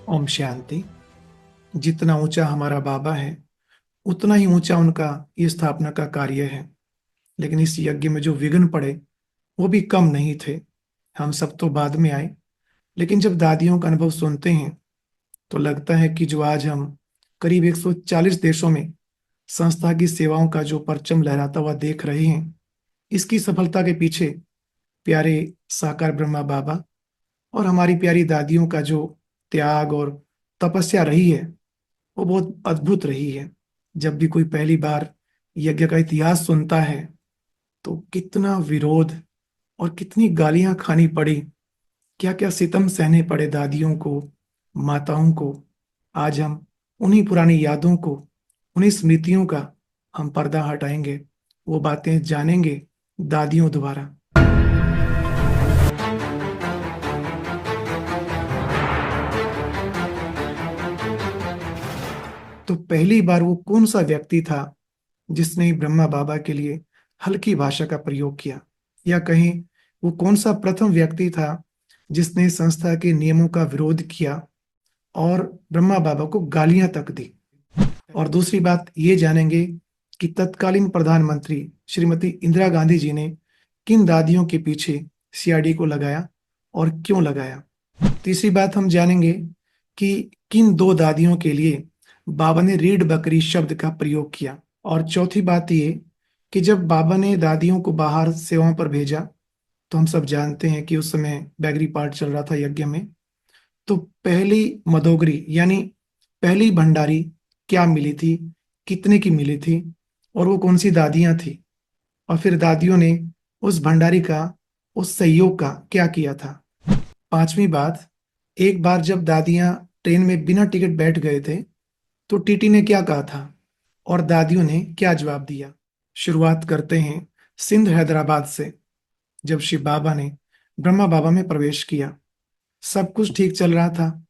ओम शांति। जितना ऊंचा हमारा बाबा है उतना ही ऊंचा उनका ये स्थापना का कार्य है। लेकिन इस यज्ञ में जो विघ्न पड़े वो भी कम नहीं थे। हम सब तो बाद में आए, लेकिन जब दादियों का अनुभव सुनते हैं तो लगता है कि जो आज हम करीब 140 देशों में संस्था की सेवाओं का जो परचम लहराता हुआ देख रहे हैं, इसकी सफलता के पीछे प्यारे साकार ब्रह्मा बाबा और हमारी प्यारी दादियों का जो त्याग और तपस्या रही है वो बहुत अद्भुत रही है। जब भी कोई पहली बार यज्ञ का इतिहास सुनता है तो कितना विरोध और कितनी गालियां खानी पड़ी, क्या क्या सितम सहने पड़े दादियों को, माताओं को। आज हम उन्हीं पुरानी यादों को, उन्हीं स्मृतियों का हम पर्दा हटाएंगे, वो बातें जानेंगे दादियों द्वारा। तो पहली बार वो कौन सा व्यक्ति था जिसने ब्रह्मा बाबा के लिए हल्की भाषा का प्रयोग किया, या कहें वो कौन सा प्रथम व्यक्ति था जिसने संस्था के नियमों का विरोध किया और ब्रह्मा बाबा को गालियां तक दी। और दूसरी बात ये जानेंगे कि तत्कालीन प्रधानमंत्री श्रीमती इंदिरा गांधी जी ने किन दादियों के पीछे सीआरडी को लगाया और क्यों लगाया। तीसरी बात हम जानेंगे कि किन दो दादियों के लिए बाबा ने रीढ़ बकरी शब्द का प्रयोग किया। और चौथी बात ये कि जब बाबा ने दादियों को बाहर सेवाओं पर भेजा तो हम सब जानते हैं कि उस समय बैगरी पाठ चल रहा था यज्ञ में। तो पहली मदोगरी यानी पहली भंडारी क्या मिली थी, कितने की मिली थी और वो कौन सी दादियां थी, और फिर दादियों ने उस भंडारी का, उस सहयोग का क्या किया था। पांचवी बात, एक बार जब दादियां ट्रेन में बिना टिकट बैठ गए थे तो टीटी ने क्या कहा था और दादियों ने क्या जवाब दिया। शुरुआत करते हैं सिंध हैदराबाद से। जब शिव बाबा ने ब्रह्मा बाबा में प्रवेश किया, सब कुछ ठीक चल रहा था।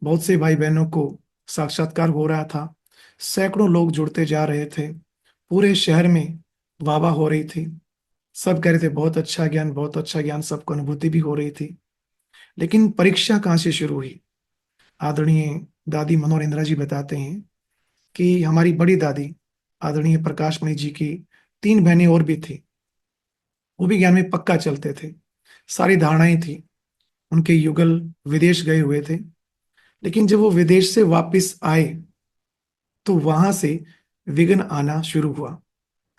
बहुत से भाई बहनों को साक्षात्कार हो रहा था, सैकड़ों लोग जुड़ते जा रहे थे, पूरे शहर में वाह हो रही थी। सब कह रहे थे बहुत अच्छा ज्ञान, बहुत अच्छा ज्ञान, सबको अनुभूति भी हो रही थी। लेकिन परीक्षा कहाँ से शुरू हुई। आदरणीय दादी मनोहर इंदिरा जी बताते हैं कि हमारी बड़ी दादी आदरणीय प्रकाश मणि जी की 3 बहनें और भी थी, वो भी ज्ञान में पक्का चलते थे, सारी धारणाएं थी। उनके युगल विदेश गए हुए थे, लेकिन जब वो विदेश से वापस आए तो वहां से विघ्न आना शुरू हुआ।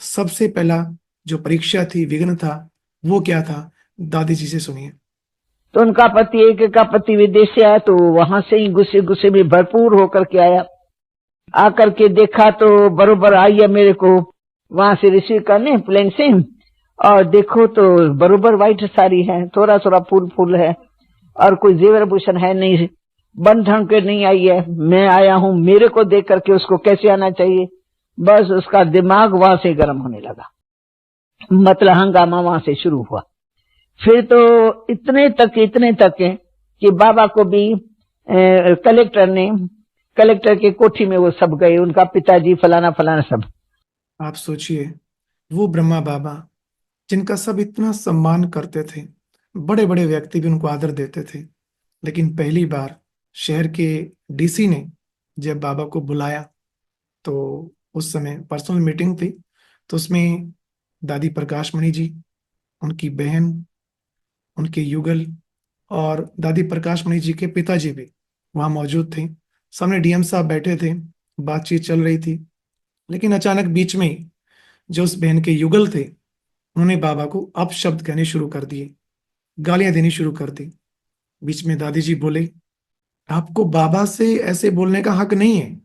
सबसे पहला जो परीक्षा थी, विघ्न था, वो क्या था, दादी जी से सुनिए। तो उनका पति, एक का पति विदेश से आया तो वहां से ही गुस्से गुस्से में भरपूर होकर के आया। आकर के देखा तो बरोबर आई है मेरे को वहां से रिसीव करने प्लेन से, और देखो तो बरोबर व्हाइट साड़ी है, थोड़ा थोड़ा फूल फूल है और कोई जेवर भूषण है नहीं, बन ढंग के नहीं आई है। मैं आया हूँ, मेरे को देख करके उसको कैसे आना चाहिए। बस उसका दिमाग वहां से गर्म होने लगा, मतलब हंगामा वहां से शुरू हुआ। फिर तो इतने तक कि बाबा को भी कलेक्टर के कोठी में वो सब गए, उनका पिताजी फलाना फलाना सब। आप सोचिए, वो ब्रह्मा बाबा जिनका सब इतना सम्मान करते थे, बड़े बड़े व्यक्ति भी उनको आदर देते थे, लेकिन पहली बार शहर के डीसी ने जब बाबा को बुलाया तो उस समय पर्सनल मीटिंग थी, तो उसमें दादी प्रकाश मणि जी, उनकी बहन, उनके युगल और दादी प्रकाश मणि जी के पिताजी भी वहां मौजूद थे। सामने डीएम साहब बैठे थे, बातचीत चल रही थी। लेकिन अचानक बीच में ही जो उस बहन के युगल थे उन्होंने बाबा को अपशब्द कहने शुरू कर दिए, गालियां देनी शुरू कर दी। बीच में दादी जी बोले, आपको बाबा से ऐसे बोलने का हक नहीं है,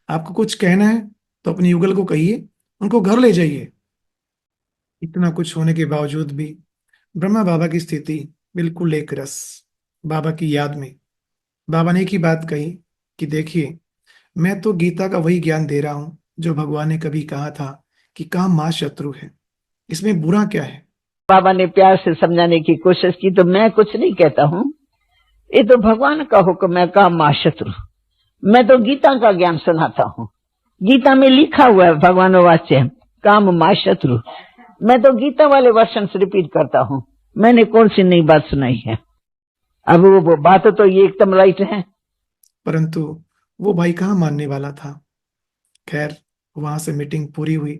आपको कुछ कहना है तो अपने युगल को कहिए, उनको घर ले जाइए। इतना कुछ होने के बावजूद भी ब्रह्मा बाबा की स्थिति बिल्कुल एक रस। बाबा की याद में बाबा ने एक ही बात कही कि देखिए, मैं तो गीता का वही ज्ञान दे रहा हूं जो भगवान ने कभी कहा था कि काम मां शत्रु है, इसमें बुरा क्या है। बाबा ने प्यार से समझाने की कोशिश की तो मैं कुछ नहीं कहता हूँ, ये तो भगवान का हुक्म है, काम मां शत्रु। मैं तो गीता का ज्ञान सुनाता हूँ, गीता में लिखा हुआ है भगवान वाच्य काम मां शत्रु। मैं तो गीता वाले वर्षन से रिपीट करता हूँ, मैंने कौन सी नई बात सुनाई है। अब वो बात तो ये एकदम राइट है परंतु वो भाई कहाँ मानने वाला था। खैर, वहां से मीटिंग पूरी हुई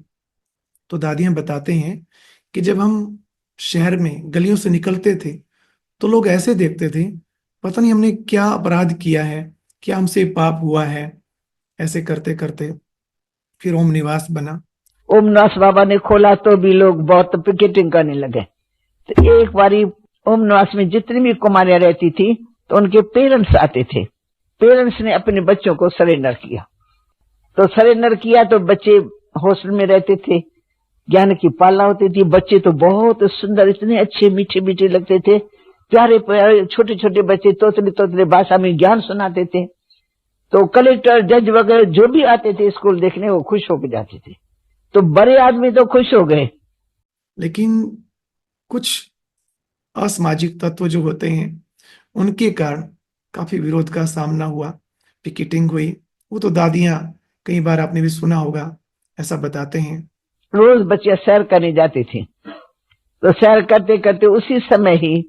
तो दादियां बताते हैं कि जब हम शहर में गलियों से निकलते थे तो लोग ऐसे देखते थे, पता नहीं हमने क्या अपराध किया है, क्या हमसे पाप हुआ है। ऐसे करते करते फिर ओम निवास बना। ओमनाथ बाबा ने खोला तो भी लोग बहुत पिकेटिंग करने लगे। तो एक बारी ओमनाथ में जितनी भी कुमारियां रहती थी तो उनके पेरेंट्स आते थे। पेरेंट्स ने अपने बच्चों को सरेंडर किया। तो सरेंडर किया तो बच्चे हॉस्टल में रहते थे, ज्ञान की पालना होती थी। बच्चे तो बहुत सुंदर, इतने अच्छे मीठे मीठे लगते थे, प्यारे प्यारे छोटे छोटे बच्चे तोतली तोतली भाषा में ज्ञान सुनाते थे। तो कलेक्टर जज वगैरह जो भी आते थे स्कूल देखने, वो खुश होकर जाते थे। तो बड़े आदमी तो खुश हो गए। लेकिन कुछ असामाजिक तत्व जो होते हैं उनके कारण काफी विरोध का सामना हुआ, पिकेटिंग हुई। वो तो दादियां, कई बार आपने भी सुना होगा, ऐसा बताते हैं। रोज बच्चे सैर करने जाते थे। तो सैर करते करते उसी समय ही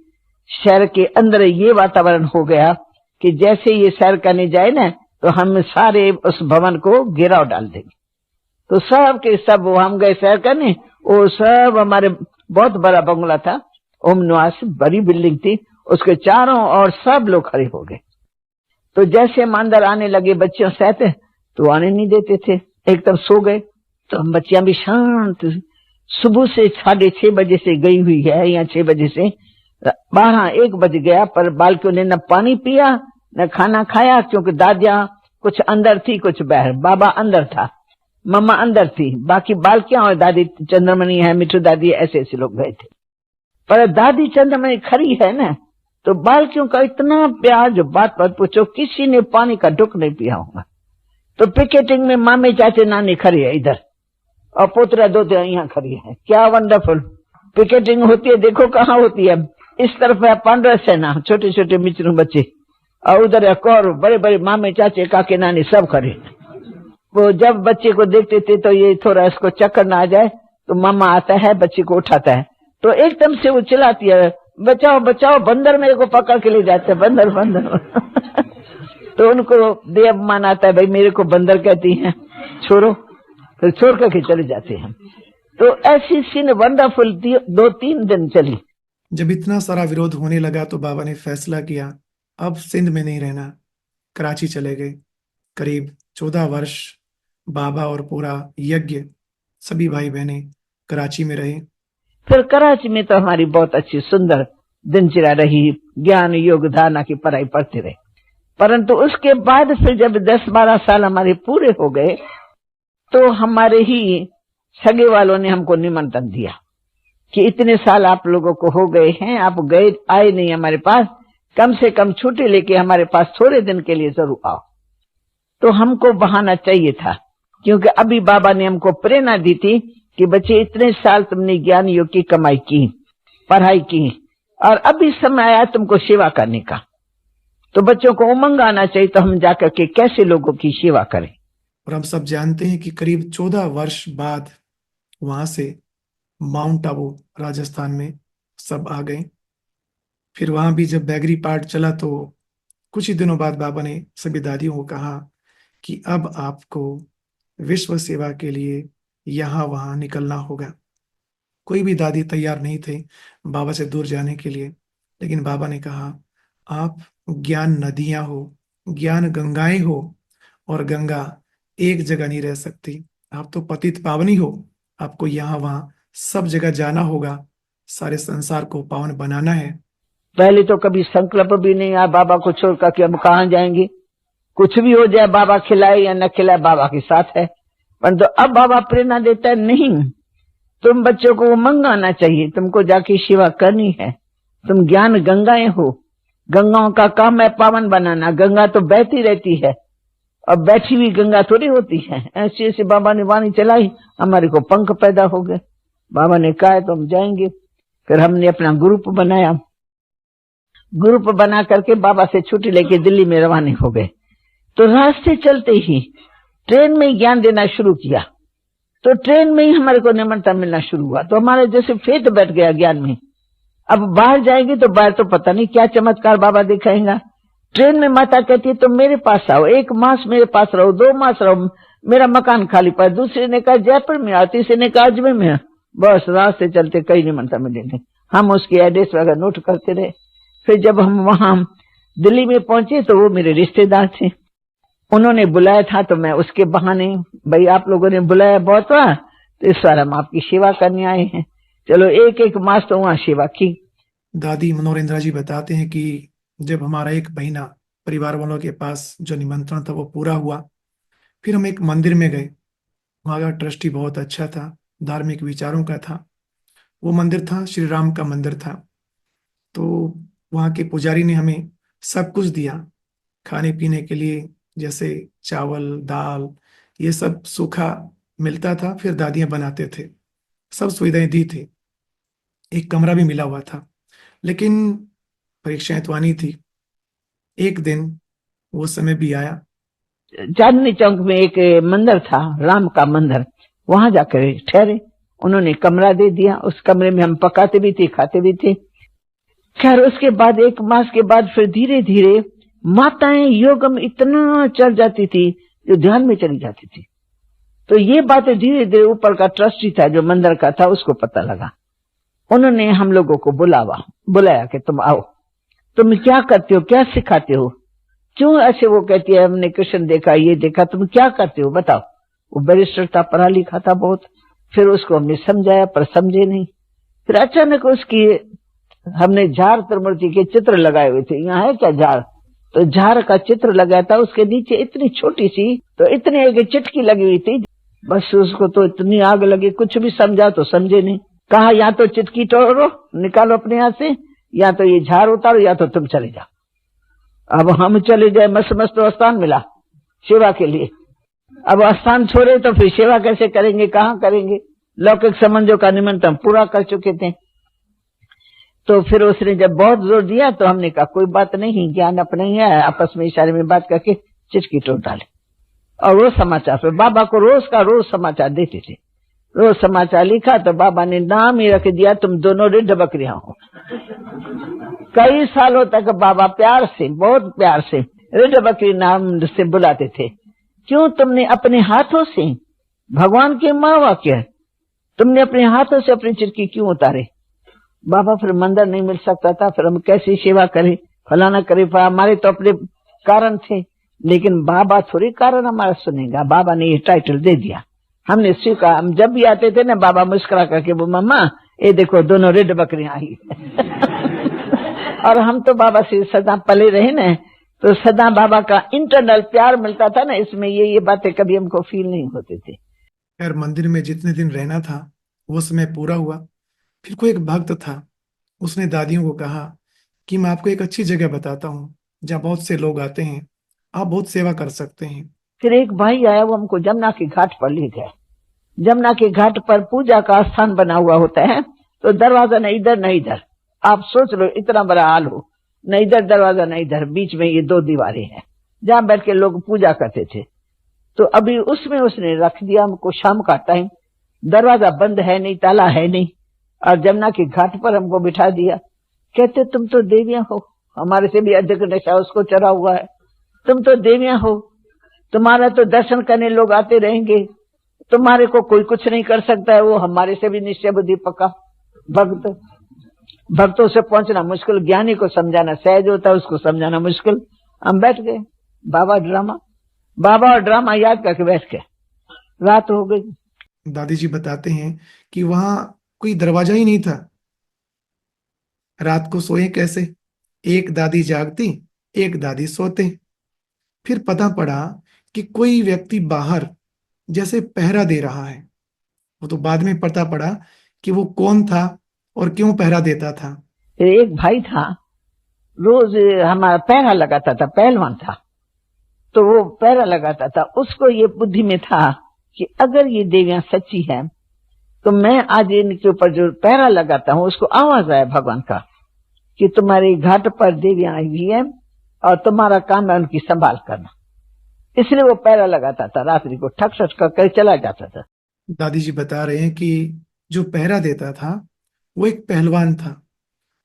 शहर के अंदर ये वातावरण हो गया कि जैसे ये सैर करने जाए ना तो हम सारे उस भवन को घेराव डाल देंगे। तो सब के सब हम गए सैर करने। वो सब हमारे बहुत बड़ा बंगला था, ओम निवास, बड़ी बिल्डिंग थी, उसके चारों और सब लोग खड़े हो गए। तो जैसे हम अंदर आने लगे बच्चों सहित तो आने नहीं देते थे, एकदम सो गए। तो हम बच्चियां भी शांत, सुबह से 6:30 बजे से गई हुई है, या 6 बजे से 12-1 बज गया, पर बालकियों ने न पानी पिया न खाना खाया, क्योंकि दादियां कुछ अंदर थी कुछ बाहर। बाबा अंदर था, मम्मा अंदर थी, बाकी बालकियां और दादी चंद्रमणि है, मिठू दादी, ऐसे ऐसे लोग गए थे। पर दादी चंद्रमणि खड़ी है ना, तो बालकियों का इतना प्यार, जो बात बात पूछो, किसी ने पानी का ढुक नहीं पिया होगा। तो पिकेटिंग में मामे चाचे नानी खड़ी है इधर, और पोतरा दोते यहाँ खड़ी है। क्या वंडरफुल पिकेटिंग होती है। देखो कहाँ होती है, इस तरफ है पांडव सेना, छोटे छोटे मिचरू बच्चे, और उधर है कौर, बड़े बड़े मामे चाचे काके नानी सब खड़े। वो जब बच्चे को देखते थे तो ये थोड़ा इसको चक्कर ना आ जाए तो मामा आता है, बच्चे को उठाता है, तो एकदम से वो चिल्लाती है, बचाओ बचाओ, बंदर मेरे को पकड़ के ले जाते हैं, बंदर बंदर। तो उनको बेअपमान आता है, भाई मेरे को बंदर कहती हैं, छोड़ो, तो छोड़ करके चले जाते हैं। तो ऐसी सीन वंडरफुल 2-3 दिन चली। जब इतना सारा विरोध होने लगा तो बाबा ने फैसला किया, अब सिंध में नहीं रहना, कराची चले गए। करीब 14 वर्ष बाबा और पूरा यज्ञ, सभी भाई बहनें कराची में रहे। फिर कराची में तो हमारी बहुत अच्छी सुंदर दिनचर्या रही, ज्ञान योग धारणा की पढ़ाई पढ़ते रहे। परंतु उसके बाद फिर जब 10-12 साल हमारे पूरे हो गए तो हमारे ही सगे वालों ने हमको निमंत्रण दिया कि इतने साल आप लोगों को हो गए हैं, आप गए आए नहीं हमारे पास, कम से कम छुट्टी लेके हमारे पास थोड़े दिन के लिए जरूर आओ। तो हमको बहाना चाहिए था, क्योंकि अभी बाबा ने हमको प्रेरणा दी थी कि बच्चे इतने साल तुमने ज्ञान योग की कमाई की, पढ़ाई की, और अभी समय आया तुमको सेवा करने का। तो बच्चों को उमंग आना चाहिए, तो हम जाकर के कैसे लोगों की सेवा करें। और हम सब जानते हैं कि करीब 14 वर्ष बाद वहां से माउंट आबू राजस्थान में सब आ गए। फिर वहां भी जब बैगरी पार्ट चला तो कुछ ही दिनों बाद बाबा ने सभी दादियों को कहा कि अब आपको विश्व सेवा के लिए यहाँ वहां निकलना होगा। कोई भी दादी तैयार नहीं थे बाबा से दूर जाने के लिए, लेकिन बाबा ने कहा, आप ज्ञान नदियां हो, ज्ञान गंगाएं हो, और गंगा एक जगह नहीं रह सकती। आप तो पतित पावनी हो, आपको यहाँ वहां सब जगह जाना होगा, सारे संसार को पावन बनाना है। पहले तो कभी संकल्प भी नहीं आया बाबा को छोड़कर कि हम कहाँ जाएंगे। कुछ भी हो जाए, बाबा खिलाए या न खिलाए, बाबा के साथ है। परंतु अब बाबा प्रेरणा देता है, नहीं, तुम बच्चों को उमंग आना चाहिए, तुमको जाके सेवा करनी है, तुम ज्ञान गंगाएं हो, गंगाओं का काम है पावन बनाना। गंगा तो बहती रहती है, अब बैठी हुई गंगा थोड़ी होती है। ऐसी ऐसी बाबा ने वाणी चलाई, हमारे को पंख पैदा हो गए। बाबा ने कहा तो हम जाएंगे। फिर हमने अपना ग्रुप बनाया, ग्रुप बना करके बाबा से छुट्टी लेके दिल्ली में रवाना हो गए। तो रास्ते चलते ही ट्रेन में ज्ञान देना शुरू किया। तो ट्रेन में ही हमारे को निमंत्रण मिलना शुरू हुआ, तो हमारे जैसे फेत बैठ गया ज्ञान में। अब बाहर जाएंगे तो बाहर तो पता नहीं क्या चमत्कार बाबा दिखाएगा। ट्रेन में माता कहती है तुम मेरे पास आओ, 1 मास मेरे पास रहो, 2 मास रहो, मेरा मकान खाली पड़ा। दूसरे ने कहा जयपुर में आओ, तीसरे ने कहा अजमेर में। बस रास्ते चलते कई निमंत्रण मिलेंगे, हम उसकी एड्रेस वगैरह नोट करते रहे। फिर जब हम वहां दिल्ली में पहुंचे तो वो मेरे रिश्तेदार थे, उन्होंने बुलाया था। तो मैं उसके बहाने, भाई आप लोगों ने बुलाया बहुत हुआ, तो इस बार हम आपकी सेवा करने आए हैं। चलो 1 मास तो वहां सेवा की। दादी मनोरेंद्रा जी बताते हैं कि जब हमारा 1 महीना परिवार वालों के पास जो निमंत्रण था वो पूरा हुआ, फिर हम एक मंदिर में गए। वहाँ का ट्रस्टी बहुत अच्छा था, धार्मिक विचारों का था। वो मंदिर था, श्री राम का मंदिर था। तो वहाँ के पुजारी ने हमें सब कुछ दिया खाने पीने के लिए, जैसे चावल दाल, ये सब सूखा मिलता था, फिर दादियां बनाते थे, सब सुविधाएं दी थी। एक कमरा भी मिला हुआ था। लेकिन परीक्षाएं तो आनी थी। एक दिन वो समय भी आया। चांदनी चौक में एक मंदिर था, राम का मंदिर, वहां जाकर ठहरे। उन्होंने कमरा दे दिया, उस कमरे में हम पकाते भी थे खाते भी थे। खैर उसके बाद 1 मास के बाद फिर धीरे धीरे माताएं योग में इतना चढ़ जाती थी जो ध्यान में चली जाती थी। तो ये बातें धीरे धीरे ऊपर का ट्रस्टी था जो मंदिर का था उसको पता लगा। उन्होंने हम लोगों को बुलाया कि तुम आओ, तुम क्या करते हो, क्या सिखाते हो, क्यों ऐसे। वो कहती है हमने कृष्ण देखा, ये देखा, तुम क्या करते हो बताओ। वो बैरिस्टर था, पढ़ा लिखा था बहुत। फिर उसको हमने समझाया पर समझे नहीं। फिर अचानक उसकी, हमने झार त्रिमूर्ति के चित्र लगाए हुए थे, यहाँ है क्या झार, तो झार का चित्र लगाया था, उसके नीचे इतनी छोटी सी, तो इतने एक चिटकी लगी हुई थी। बस उसको तो इतनी आग लगी, कुछ भी समझा तो समझे नहीं। कहा या तो चिटकी तोड़ो निकालो अपने हाथ से, या तो ये झार उतारो, या तो तुम चले जाओ। अब हम चले गए, मस्त मस्त तो स्थान मिला सेवा के लिए। अब स्थान छोड़े तो फिर सेवा कैसे करेंगे, कहाँ करेंगे। लौकिक संबंधों का निमंत्रण पूरा कर चुके थे। तो फिर उसने जब बहुत जोर दिया तो हमने कहा कोई बात नहीं, ज्ञान अपने ही है, आपस में इशारे में बात करके चिटकी तोड़ डाले। और रोज समाचार पे बाबा को रोज का रोज समाचार देते थे। रोज समाचार लिखा तो बाबा ने नाम ही रख दिया, तुम दोनों रिड्ढ बकरियां हो। कई सालों तक बाबा प्यार से, बहुत प्यार से रिड्ढ बकरी नाम से बुलाते थे। क्यों, तुमने अपने हाथों से, भगवान के माँ वाक्य, तुमने अपने हाथों से अपनी चिटकी क्यों उतारे। बाबा फिर मंदिर नहीं मिल सकता था, फिर हम कैसी सेवा करें, फलाना करें। हमारे तो अपने कारण थे, लेकिन बाबा थोड़ी कारण हमारा सुनेगा। बाबा ने ये टाइटल दे दिया, हमने स्वीकार। हम जब भी आते थे ना, बाबा मुस्कुरा करके वो मम्मा ये देखो दोनों रेड बकरियां आई। और हम तो बाबा से सदा पले रहे ना, तो सदा बाबा का इंटरनल प्यार मिलता था ना, इसमें ये बातें कभी हमको फील नहीं होते थे। खैर मंदिर में जितने दिन रहना था वो समय पूरा हुआ। फिर कोई एक भक्त था, उसने दादियों को कहा कि मैं आपको एक अच्छी जगह बताता हूँ जहाँ बहुत से लोग आते हैं, आप बहुत सेवा कर सकते हैं। फिर एक भाई आया, वो हमको जमुना के घाट पर ले गए। जमुना के घाट पर पूजा का स्थान बना हुआ होता है, तो दरवाजा न इधर न इधर। आप सोच लो इतना बड़ा हाल हो, न इधर दरवाजा न इधर, बीच में ये 2 दीवारें हैं जहां बैठ के लोग पूजा करते थे। तो अभी उसमें उसने रख दिया हमको, शाम का टाइम, दरवाजा बंद है नहीं, ताला है नहीं, और जमुना के घाट पर हमको बिठा दिया। कहते तुम तो देवियां हो, हमारे से भी अधिक नशा उसको चढ़ा हुआ है, तुम तो देवियां हो, तुम्हारा तो दर्शन करने लोग आते रहेंगे, तुम्हारे को कोई कुछ नहीं कर सकता है। वो हमारे से भी निश्चय बुद्धि पक्का भक्त, भक्तों से पहुंचना मुश्किल, ज्ञानी को समझाना सहज होता है, उसको समझाना मुश्किल। हम बैठ गए, बाबा और ड्रामा याद करके बैठ गए। रात हो गई। दादी जी बताते हैं कि वहां कोई दरवाजा ही नहीं था। रात को सोए कैसे, एक दादी जागती, एक दादी सोते। फिर पता पड़ा कि कोई व्यक्ति बाहर जैसे पहरा दे रहा है। वो तो बाद में पता पड़ा कि वो कौन था और क्यों पहरा देता था। एक भाई था, रोज हमारा पहरा लगाता था, पहलवान था, तो वो पहरा लगाता था। उसको ये बुद्धि में था कि अगर ये देवियां सच्ची है तो मैं आज इनके ऊपर जो पहरा लगाता हूँ, उसको आवाज आया भगवान का कि तुम्हारे घाट पर देवियां आई हुई है और तुम्हारा काम है उनकी संभाल करना। इसलिए वो पहरा लगाता था, रात्रि को ठक ठक कर चला जाता था। दादी जी बता रहे हैं कि जो पहरा देता था वो एक पहलवान था,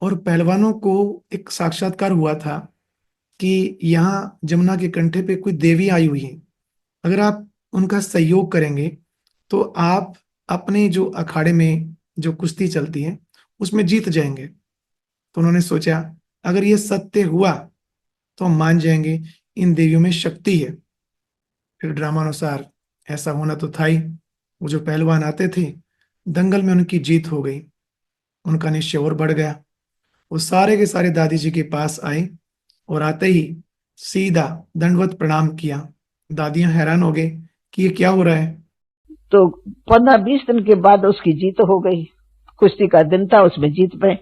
और पहलवानों को एक साक्षात्कार हुआ था कि यहाँ जमुना के कंठे पे कोई देवी आई हुई है, अगर आप उनका सहयोग करेंगे तो आप अपने जो अखाड़े में जो कुश्ती चलती है उसमें जीत जाएंगे। तो उन्होंने सोचा अगर ये सत्य हुआ तो हम मान जाएंगे इन देवियों में शक्ति है। फिर ड्रामानुसार ऐसा होना तो था ही। वो जो पहलवान आते थे, दंगल में उनकी जीत हो गई, उनका निश्चय और बढ़ गया। वो सारे के सारे दादी जी के पास आए और आते ही सीधा दंडवत प्रणाम किया। दादियां हैरान हो गई कि ये क्या हो रहा है। तो 15-20 दिन के बाद उसकी जीत हो गई। कुश्ती का दिन था, उसमें जीत पे।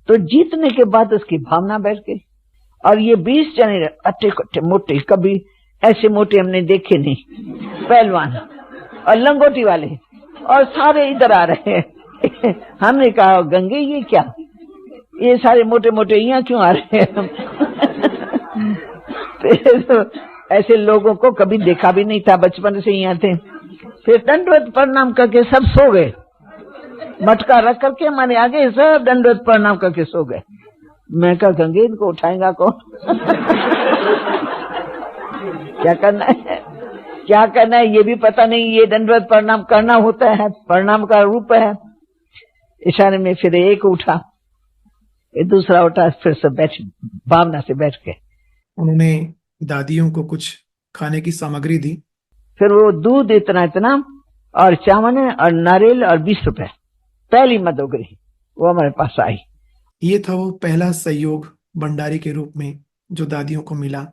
तो जीतने के बाद उसकी भावना बैठ गई। और ये 20 जने अट्टे कट्टे मोटे, कभी ऐसे मोटे हमने देखे नहीं, पहलवान और लंगोटी वाले, और सारे इधर आ रहे हैं। हमने कहा गंगे ये क्या, ये सारे मोटे मोटे यहाँ क्यों आ रहे हैं? तो ऐसे लोगों को कभी देखा भी नहीं था, बचपन से यहाँ थे। फिर दंडवत प्रणाम करके सब सो गए, मटका रख करके हमारे आगे सब दंडवत प्रणाम करके सो गए। मैं कहा गंगे इनको उठाएगा कौन? क्या करना है, क्या करना है ये भी पता नहीं। ये दंडवत प्रणाम करना होता है, प्रणाम का रूप है। इशारे में फिर एक उठा, फिर दूसरा उठा, फिर सब बैठ, भावना से बैठ गए। उन्होंने दादियों को कुछ खाने की सामग्री दी। फिर वो दूध इतना इतना और चावल और नारियल और 20 रुपए, पहली मदोगरी वो हमारे पास आई। ये था वो पहला सहयोग भंडारी के रूप में जो दादियों को मिला।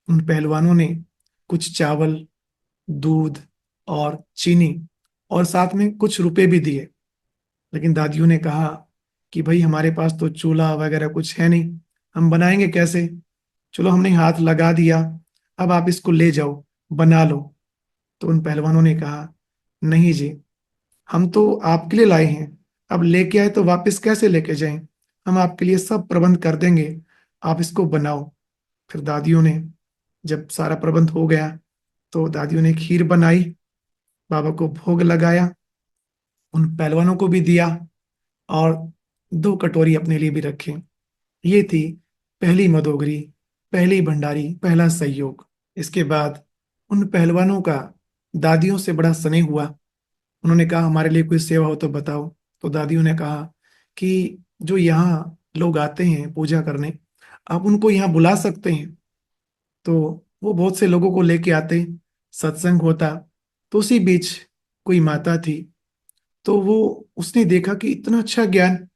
उन पहलवानों ने कुछ चावल, दूध और चीनी और साथ में कुछ रुपए भी दिए। लेकिन दादियों ने कहा कि भाई हमारे पास तो चूल्हा वगैरह कुछ है नहीं, हम बनाएंगे कैसे। चलो हमने हाथ लगा दिया, अब आप इसको ले जाओ, बना लो। तो उन पहलवानों ने कहा नहीं जी, हम तो आपके लिए लाए हैं, अब लेके आए तो वापस कैसे लेके जाएं, हम आपके लिए सब प्रबंध कर देंगे, आप इसको बनाओ। फिर दादियों ने जब सारा प्रबंध हो गया तो दादियों ने खीर बनाई, बाबा को भोग लगाया, उन पहलवानों को भी दिया और 2 कटोरी अपने लिए भी रखे। ये थी पहली मदोगरी, पहली भंडारी, पहला सहयोग। इसके बाद उन पहलवानों का दादियों से बड़ा स्नेह हुआ। उन्होंने कहा हमारे लिए कोई सेवा हो तो बताओ। तो दादियों ने कहा कि जो यहाँ लोग आते हैं पूजा करने, आप उनको यहाँ बुला सकते हैं। तो वो बहुत से लोगों को लेके आते, सत्संग होता। तो उसी बीच कोई माता थी, तो वो उसने देखा कि इतना अच्छा ज्ञान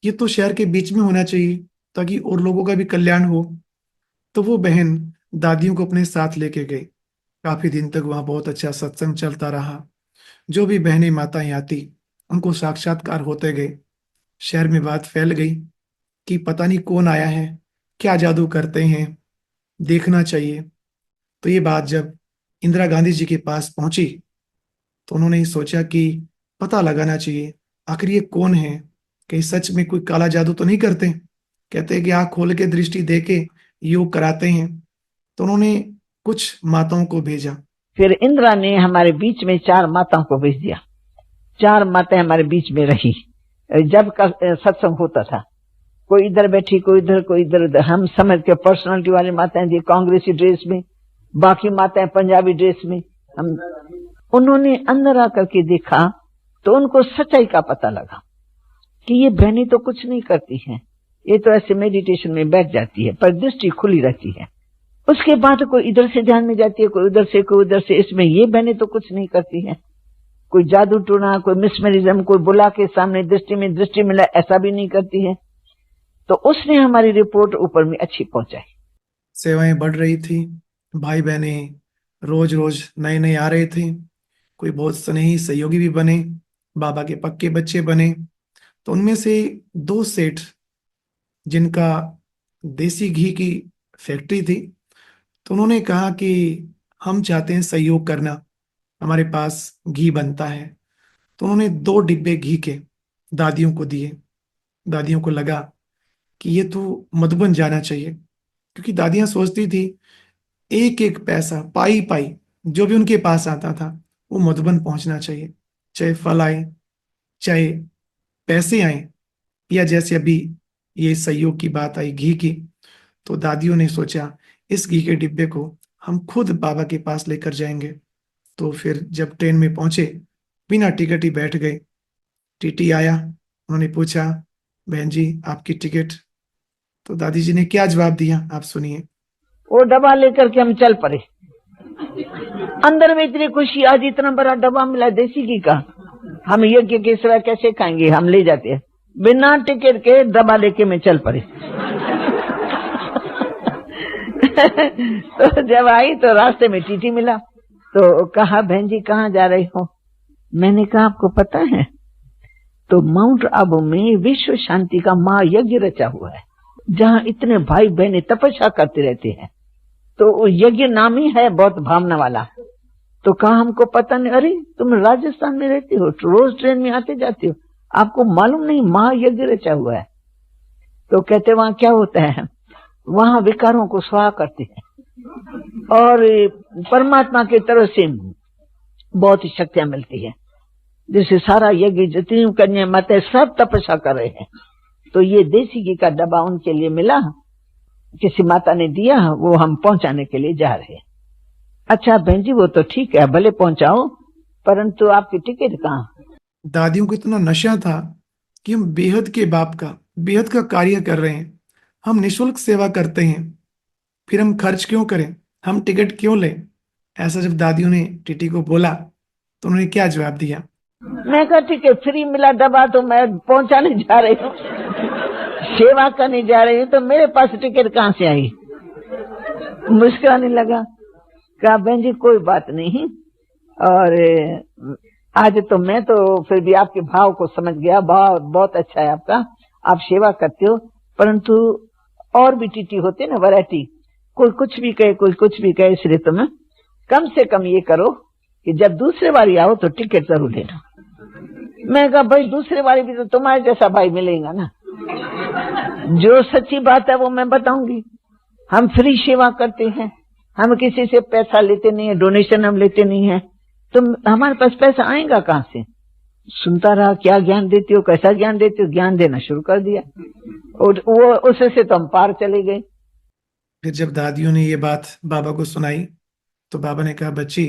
ये तो शहर के बीच में होना चाहिए ताकि और लोगों का भी कल्याण हो। तो वो बहन दादियों को अपने साथ लेके गई। काफी दिन तक वहां बहुत अच्छा सत्संग चलता रहा। जो भी बहनें माताएं आती उनको साक्षात्कार होते गए। शहर में बात फैल गई कि पता नहीं कौन आया है, क्या जादू करते हैं, देखना चाहिए। तो ये बात जब इंदिरा गांधी जी के पास पहुंची तो उन्होंने ही सोचा कि पता लगाना चाहिए आखिर ये कौन है, कहीं सच में कोई काला जादू तो नहीं करते। कहते हैं कि आंख खोल के दृष्टि दे के योग कराते हैं। तो उन्होंने कुछ माताओं को भेजा। फिर इंदिरा ने हमारे बीच में 4 माताओं को भेज दिया। 4 माताएं हमारे बीच में रही जब का सत्संग होता था। कोई इधर बैठी, कोई इधर, कोई इधर उधर। हम समझ के पर्सनालिटी वाली माताएं थी कांग्रेसी ड्रेस में, बाकी माताएं पंजाबी ड्रेस में। हम उन्होंने अंदर आकर के देखा तो उनको सच्चाई का पता लगा कि ये बहनें तो कुछ नहीं करती हैं, ये तो ऐसे मेडिटेशन में बैठ जाती है, पर दृष्टि खुली रहती है। उसके बाद कोई इधर से ध्यान में जाती है, कोई उधर से, कोई उधर से। इसमें ये बहनें तो कुछ नहीं करती हैं, कोई जादू टोना, कोई मिसमरिज्म, कोई बुला के सामने दृष्टि मिला, ऐसा भी नहीं करती है। तो उसने हमारी रिपोर्ट ऊपर में अच्छी पहुंचाई। सेवाएं बढ़ रही थी, भाई बहने रोज रोज नए नए आ रहे थे, कोई बहुत स्नेही सहयोगी भी बने, बाबा के पक्के बच्चे बने। तो उनमें से 2 सेठ जिनका देसी घी की फैक्ट्री थी, तो उन्होंने कहा कि हम चाहते हैं सहयोग करना, हमारे पास घी बनता है। तो उन्होंने 2 डिब्बे घी के दादियों को दिए। दादियों को लगा कि ये तो मधुबन जाना चाहिए, क्योंकि दादियां सोचती थी एक एक पैसा पाई पाई जो भी उनके पास आता था वो मधुबन पहुंचना चाहिए, चाहे फल आए, चाहे पैसे आए, या जैसे अभी ये सहयोग की बात आई घी की, तो दादियों ने सोचा इस घी के डिब्बे को हम खुद बाबा के पास लेकर जाएंगे। तो फिर जब ट्रेन में पहुंचे, बिना टिकट ही बैठ गए। टीटी आया, उन्होंने पूछा, बहन जी आपकी टिकट? तो दादी जी ने क्या जवाब दिया, आप सुनिए। वो डब्बा लेकर के हम चल पड़े। अंदर में इतनी खुशी, आज इतना बड़ा डब्बा मिला देसी घी का, हम यज्ञ के सिवा कैसे खाएंगे, हम ले जाते हैं। बिना टिकट के डब्बा लेके मैं चल पड़े। तो जब आई तो रास्ते में टीटी मिला, तो कहा बहन जी कहाँ जा रही हो? मैंने कहा आपको पता है तो माउंट आबू में विश्व शांति का महायज्ञ रचा हुआ है, जहाँ इतने भाई बहने तपस्या करते रहते हैं। तो यज्ञ नाम ही है बहुत भावना वाला। तो कहा हमको पता नहीं। अरे तुम राजस्थान में रहती हो, रोज ट्रेन में आते जाते हो, आपको मालूम नहीं महायज्ञ रचा हुआ है? तो कहते वहां क्या होता है, वहां विकारों को स्वाहा करते हैं और परमात्मा की तरफ से बहुत ही शक्तियां मिलती है। जैसे सारा यज्ञ जितनी कन्या माता सब तपस्या कर रहे हैं। तो ये देसी घी का डब्बा उनके लिए मिला, किसी माता ने दिया, वो हम पहुंचाने के लिए जा रहे हैं। अच्छा बहन जी वो तो ठीक है, भले पहुंचाओ, परंतु आपकी टिकट कहाँ? दादियों को इतना नशा था कि हम बेहद के बाप का बेहद का कार्य कर रहे हैं, हम निशुल्क सेवा करते हैं, फिर हम खर्च क्यों करें, हम टिकट क्यों लें। ऐसा जब दादियों ने टीटी को बोला तो उन्होंने क्या जवाब दिया? मैं कहा ठीक है, फ्री मिला डब्बा तो मैं पहुंचाने जा रही हूँ, सेवा करने जा रही हूँ, तो मेरे पास टिकट कहाँ से आई? मुस्कुराने लगा। कहा बहन जी कोई बात नहीं, और आज तो मैं तो फिर भी आपके भाव को समझ गया, भाव बहुत अच्छा है आपका, आप सेवा करते हो, परंतु और भी टीटी होते ना वैरायटी, कोई कुछ भी कहे कोई कुछ भी कहे, इसलिए तुम्हें कम से कम ये करो कि जब दूसरे बारी आओ तो टिकट जरूर लेना। मैं कहा भाई दूसरे बारी भी तो तुम्हारे जैसा भाई मिलेगा ना, जो सच्ची बात है वो मैं बताऊंगी। हम फ्री सेवा करते हैं, हम किसी से पैसा लेते नहीं है, डोनेशन हम लेते नहीं है, तुम हमारे पास पैसा आएगा कहां से? सुनता रहा, क्या ज्ञान देती हो, कैसा ज्ञान देती हो, ज्ञान देना शुरू कर दिया, और वो उससे तो हम पार चले गए। फिर जब दादियों ने ये बात बाबा को सुनाई तो बाबा ने कहा, बच्ची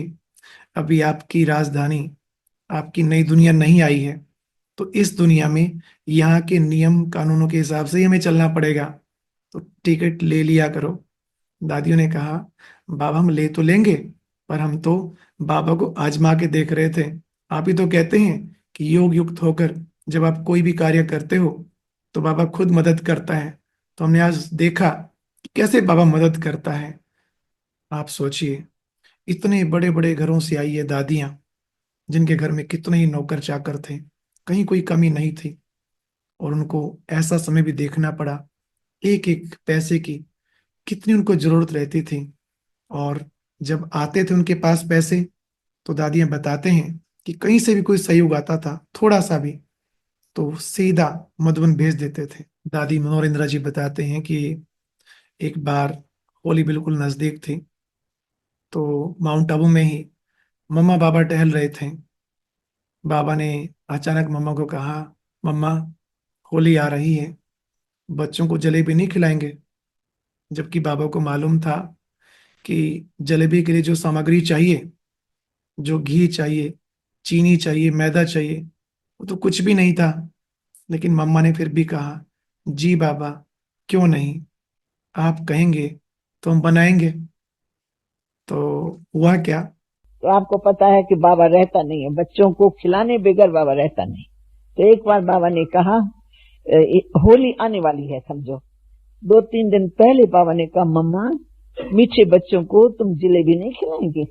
अभी आपकी राजधानी, आपकी नई दुनिया नहीं आई है, तो इस दुनिया में यहाँ के नियम कानूनों के हिसाब से ही हमें चलना पड़ेगा, तो टिकट ले लिया करो। दादियों ने कहा, बाबा हम ले तो लेंगे, पर हम तो बाबा को आजमा के देख रहे थे, आप ही तो कहते हैं कि योग युक्त होकर जब आप कोई भी कार्य करते हो तो बाबा खुद मदद करता है। तो हमने आज देखा कि कैसे बाबा मदद करता है। आप सोचिए, इतने बड़े बड़े घरों से आई है दादियां, जिनके घर में कितने ही नौकर चाकर थे, कहीं कोई कमी नहीं थी, और उनको ऐसा समय भी देखना पड़ा, एक एक पैसे की कितनी उनको जरूरत रहती थी। और जब आते थे उनके पास पैसे, तो दादियां बताते हैं कि कहीं से भी कोई सहयोग आता था थोड़ा सा भी, तो सीधा मधुबन भेज देते थे। दादी मनोहर इंदिरा जी बताते हैं कि एक बार होली बिल्कुल नजदीक थी, तो माउंट आबू में ही मम्मा बाबा टहल रहे थे। बाबा ने अचानक मम्मा को कहा, मम्मा होली आ रही है, बच्चों को जलेबी नहीं खिलाएंगे? जबकि बाबा को मालूम था कि जलेबी के लिए जो सामग्री चाहिए, जो घी चाहिए, चीनी चाहिए, मैदा चाहिए, वो तो कुछ भी नहीं था। लेकिन मम्मा ने फिर भी कहा, जी बाबा क्यों नहीं, आप कहेंगे तो हम बनाएंगे। तो हुआ क्या? तो आपको पता है कि बाबा रहता नहीं है, बच्चों को खिलाने बगैर बाबा रहता नहीं। तो एक बार बाबा ने कहा, होली आने वाली है समझो, 2-3 दिन पहले बाबा ने कहा, मम्मा मीठे बच्चों को तुम जलेबी नहीं खिलाएंगे?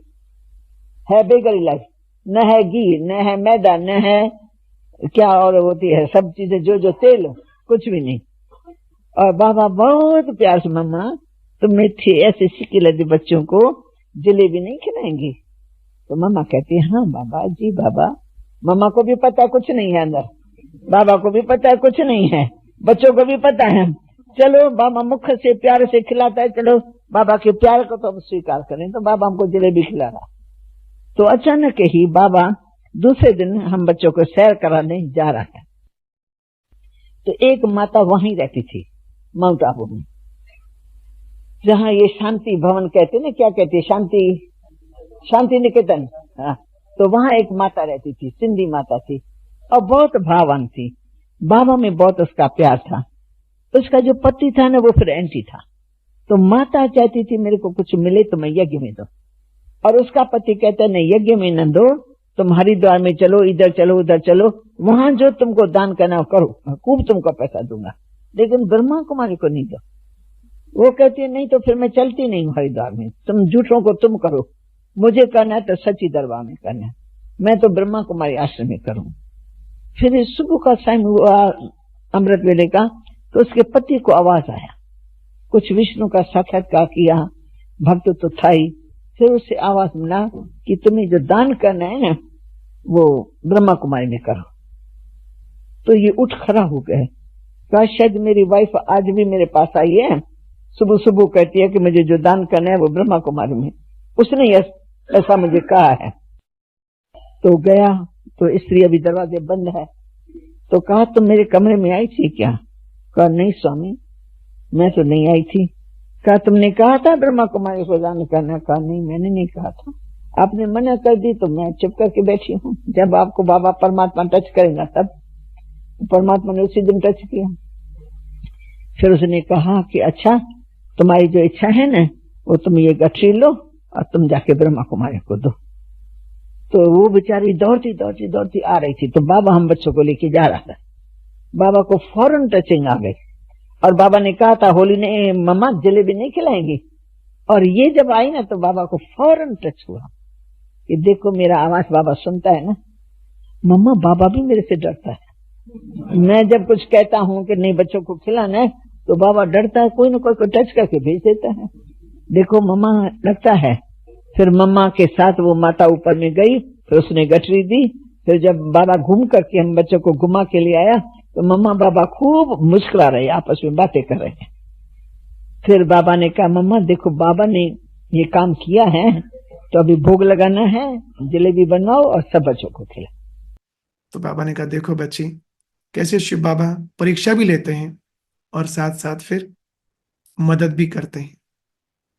है बेगर इलाज, न है घी, न है मैदा, न है क्या और होती है सब चीजें, जो तेल, कुछ भी नहीं। और बाबा बहुत प्यार से, मम्मा तुम मीठे ऐसे सिक्के लगे बच्चों को जलेबी नहीं खिलाएंगी? तो मम्मा कहती है, हाँ बाबा, जी बाबा। मम्मा को भी पता कुछ नहीं है अंदर, बाबा को भी पता है कुछ नहीं है, बच्चों को भी पता है। चलो बाबा मुख से प्यार से खिलाता है, चलो बाबा के प्यार को तो हम स्वीकार करें, तो बाबा हमको जलेबी खिला रहा। तो अचानक ही बाबा दूसरे दिन हम बच्चों को सैर कराने जा रहा है। तो एक माता वहीं रहती थी माउंट आबू में, जहाँ ये शांति भवन कहते ना, क्या कहते हैं, शांति निकेतन, हाँ, तो वहाँ एक माता रहती थी, सिंधी माता थी, और बहुत भाववान थी। बाबा में बहुत उसका प्यार था। उसका जो पति था ना, वो फिर एंटी था। तो माता चाहती थी मेरे को कुछ मिले तो मैं यज्ञ में दो, और उसका पति कहता है नहीं, यज्ञ में न दो, तुम हरिद्वार में चलो, इधर चलो उधर चलो, वहां जो तुमको दान करना हो करो, मैं खूब तुमको पैसा दूंगा, लेकिन ब्रह्मा कुमारी को नहीं दो। वो कहती है नहीं तो फिर मैं चलती नहीं हूँ हरिद्वार में, तुम झूठों को तुम करो, मुझे करना है तो सच्ची दरबार में करना है, मैं तो ब्रह्मा कुमारी आश्रम में करूँ। फिर सुबह का टाइम हुआ अमृत वेले का, तो उसके पति को आवाज आया, कुछ विष्णु का साक्षात्कार किया, भक्त तो था ही। फिर उससे आवाज मिला कि तुम्हें जो दान करना है ना, वो ब्रह्मा कुमारी में करो। तो ये उठ खड़ा हो गए, कहा शायद मेरी वाइफ आज भी मेरे पास आई है, सुबह सुबह कहती है कि मुझे जो दान करना है वो ब्रह्मा कुमारी में, उसने ऐसा मुझे कहा है। तो गया तो स्त्री अभी दरवाजे बंद है, तो कहा तुम मेरे कमरे में आई थी क्या? कहा नहीं स्वामी, मैं तो नहीं आई थी। कहा तुमने कहा था ब्रह्मा कुमारी को दान करना? कहा नहीं, मैंने नहीं कहा था, आपने मना कर दी तो मैं चुप करके बैठी हूँ। जब आपको बाबा परमात्मा टच करेगा तब। परमात्मा ने उसी दिन टच किया। फिर उसने कहा कि अच्छा, तुम्हारी जो इच्छा है ना, वो तुम ये गठरी लो और तुम जाके ब्रह्मा कुमारी को दो। तो वो बेचारी दौड़ती दौड़ती दौड़ती आ रही थी, तो बाबा हम बच्चों को लेके जा रहा था। बाबा को फौरन टचिंग आ गई, और बाबा ने कहा था होली ने मम्मा जलेबी नहीं खिलाएंगी, और ये जब आई ना तो बाबा को फौरन टच हुआ कि देखो मेरा आवाज बाबा सुनता है ना। मम्मा बाबा भी मेरे से डरता है, मैं जब कुछ कहता हूँ कि नहीं बच्चों को खिलाना है तो बाबा डरता है, कोई न कोई को टच करके भेज देता है। देखो मम्मा लगता है। फिर मम्मा के साथ वो माता ऊपर में गई, फिर उसने गठरी दी। फिर जब बाबा घूम करके हम बच्चों को घुमा के ले आया तो मम्मा बाबा खूब मुस्कुरा रहे, आपस में बातें कर रहे हैं। फिर बाबा ने कहा मम्मा देखो बाबा ने ये काम किया है, तो अभी भोग लगाना है, जलेबी बनवाओ और सब बच्चों को खिला। तो बाबा ने कहा देखो बच्ची, कैसे शिव बाबा परीक्षा भी लेते हैं और साथ साथ फिर मदद भी करते हैं।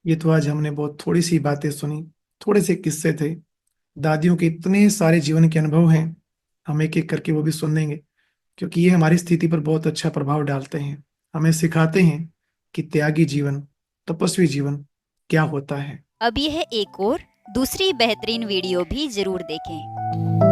ये तो आज हमने बहुत थोड़ी सी बातें सुनी, थोड़े से किस्से थे। दादियों के इतने सारे जीवन के अनुभव हैं, हम एक एक करके वो भी सुन लेंगे, क्योंकि ये हमारी स्थिति पर बहुत अच्छा प्रभाव डालते हैं। हमें सिखाते हैं कि त्यागी जीवन, तपस्वी जीवन क्या होता है। अब यह एक और दूसरी बेहतरीन वीडियो भी जरूर देखें।